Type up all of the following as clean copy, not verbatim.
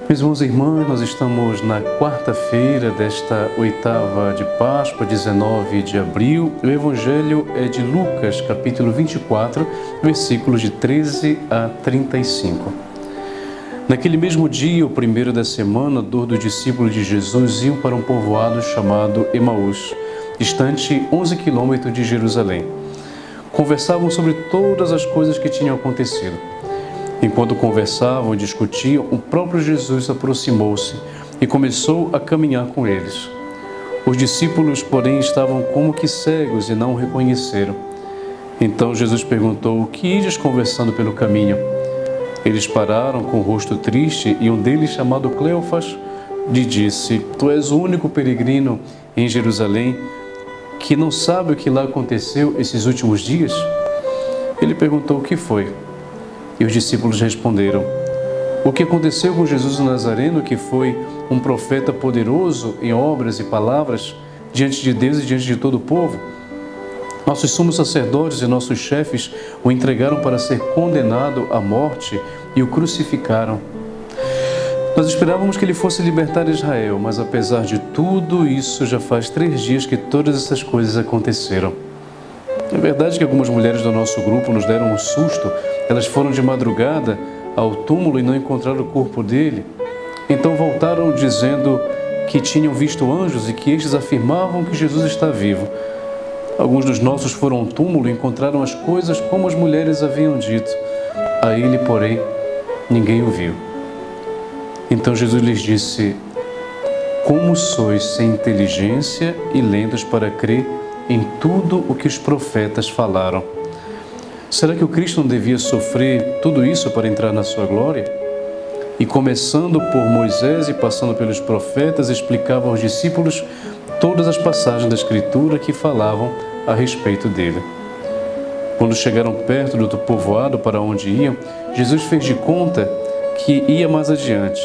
Meus irmãos e irmãs, nós estamos na quarta-feira desta oitava de Páscoa, 19 de abril. O Evangelho é de Lucas, capítulo 24, versículos de 13 a 35. Naquele mesmo dia, o primeiro da semana, dois dos discípulos de Jesus iam para um povoado chamado Emaús, distante 11 quilômetros de Jerusalém. Conversavam sobre todas as coisas que tinham acontecido. Enquanto conversavam e discutiam, o próprio Jesus aproximou-se e começou a caminhar com eles. Os discípulos, porém, estavam como que cegos e não o reconheceram. Então Jesus perguntou: "O que ides conversando pelo caminho?" Eles pararam com o rosto triste e um deles, chamado Cleofas, lhe disse: "Tu és o único peregrino em Jerusalém que não sabe o que lá aconteceu esses últimos dias?" Ele perguntou: "O que foi?" E os discípulos responderam: "O que aconteceu com Jesus o Nazareno, que foi um profeta poderoso em obras e palavras diante de Deus e diante de todo o povo. Nossos sumos sacerdotes e nossos chefes o entregaram para ser condenado à morte e o crucificaram. Nós esperávamos que ele fosse libertar Israel, mas apesar de tudo isso, já faz 3 dias que todas essas coisas aconteceram." É verdade que algumas mulheres do nosso grupo nos deram um susto. Elas foram de madrugada ao túmulo e não encontraram o corpo dele. Então voltaram dizendo que tinham visto anjos e que estes afirmavam que Jesus está vivo. Alguns dos nossos foram ao túmulo e encontraram as coisas como as mulheres haviam dito. A ele, porém, ninguém o viu. Então Jesus lhes disse: "Como sois sem inteligência e lentos para crer em tudo o que os profetas falaram? Será que o Cristo não devia sofrer tudo isso para entrar na sua glória?" E começando por Moisés e passando pelos profetas, explicava aos discípulos todas as passagens da Escritura que falavam a respeito dele. Quando chegaram perto do povoado para onde iam, Jesus fez de conta que ia mais adiante.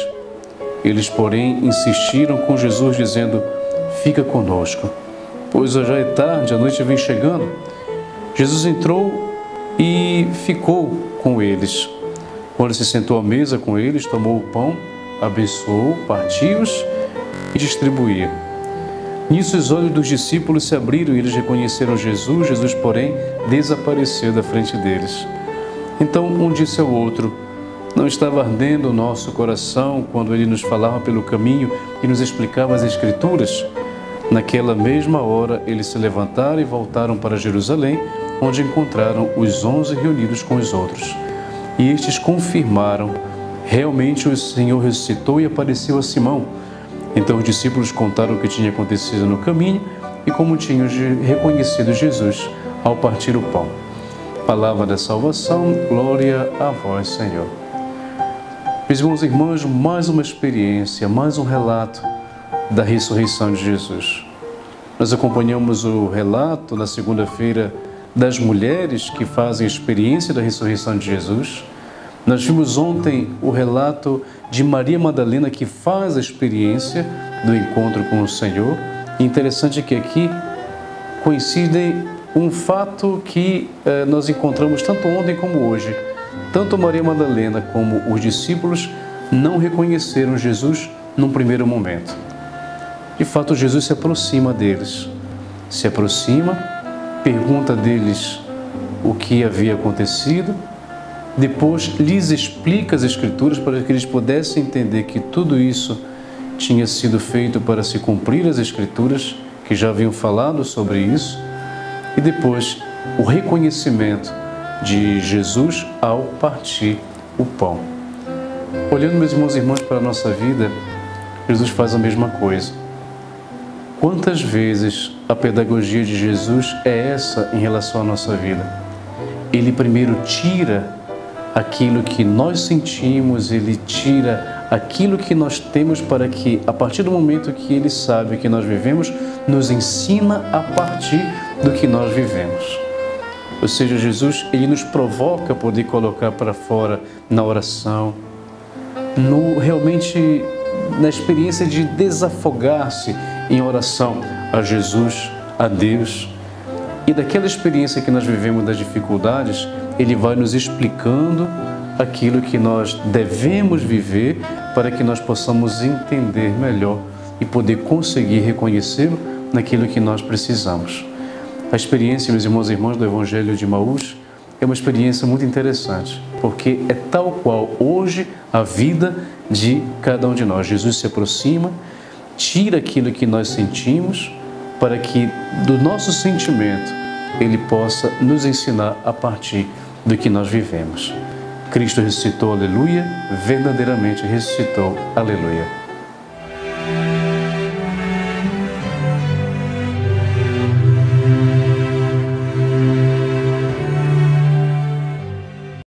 Eles, porém, insistiram com Jesus, dizendo: "Fica conosco, pois já é tarde, a noite vem chegando." Jesus entrou e ficou com eles. Quando se sentou à mesa com eles, tomou o pão, abençoou, partiu-os e distribuía. Nisso os olhos dos discípulos se abriram e eles reconheceram Jesus. Jesus, porém, desapareceu da frente deles. Então um disse ao outro: "Não estava ardendo o nosso coração quando ele nos falava pelo caminho e nos explicava as Escrituras?" Naquela mesma hora, eles se levantaram e voltaram para Jerusalém, onde encontraram os 11 reunidos com os outros. E estes confirmaram: "Realmente o Senhor ressuscitou e apareceu a Simão." Então os discípulos contaram o que tinha acontecido no caminho e como tinham reconhecido Jesus ao partir o pão. Palavra da salvação, glória a vós, Senhor. Meus irmãos e irmãs, mais uma experiência, mais um relato da ressurreição de Jesus. Nós acompanhamos o relato na segunda-feira das mulheres que fazem a experiência da ressurreição de Jesus. Nós vimos ontem o relato de Maria Madalena, que faz a experiência do encontro com o Senhor. E interessante que aqui coincidem um fato que nós encontramos tanto ontem como hoje. Tanto Maria Madalena como os discípulos não reconheceram Jesus num primeiro momento. De fato, Jesus se aproxima deles. Se aproxima, pergunta deles o que havia acontecido, depois lhes explica as Escrituras para que eles pudessem entender que tudo isso tinha sido feito para se cumprir as Escrituras, que já haviam falado sobre isso, e depois o reconhecimento de Jesus ao partir o pão. Olhando, meus irmãos e irmãs, para a nossa vida, Jesus faz a mesma coisa. Quantas vezes a pedagogia de Jesus é essa em relação à nossa vida? Ele primeiro tira aquilo que nós sentimos, ele tira aquilo que nós temos para que, a partir do momento que ele sabe que nós vivemos, nos ensina a partir do que nós vivemos. Ou seja, Jesus, ele nos provoca a poder colocar para fora na oração, realmente na experiência de desafogar-se em oração a Jesus, a Deus. E daquela experiência que nós vivemos das dificuldades, Ele vai nos explicando aquilo que nós devemos viver para que nós possamos entender melhor e poder conseguir reconhecê-lo naquilo que nós precisamos. A experiência, meus irmãos e irmãs, do Evangelho de Emaús é uma experiência muito interessante, porque é tal qual hoje a vida de cada um de nós. Jesus se aproxima, tira aquilo que nós sentimos, para que do nosso sentimento Ele possa nos ensinar a partir do que nós vivemos. Cristo ressuscitou, aleluia, verdadeiramente ressuscitou, aleluia.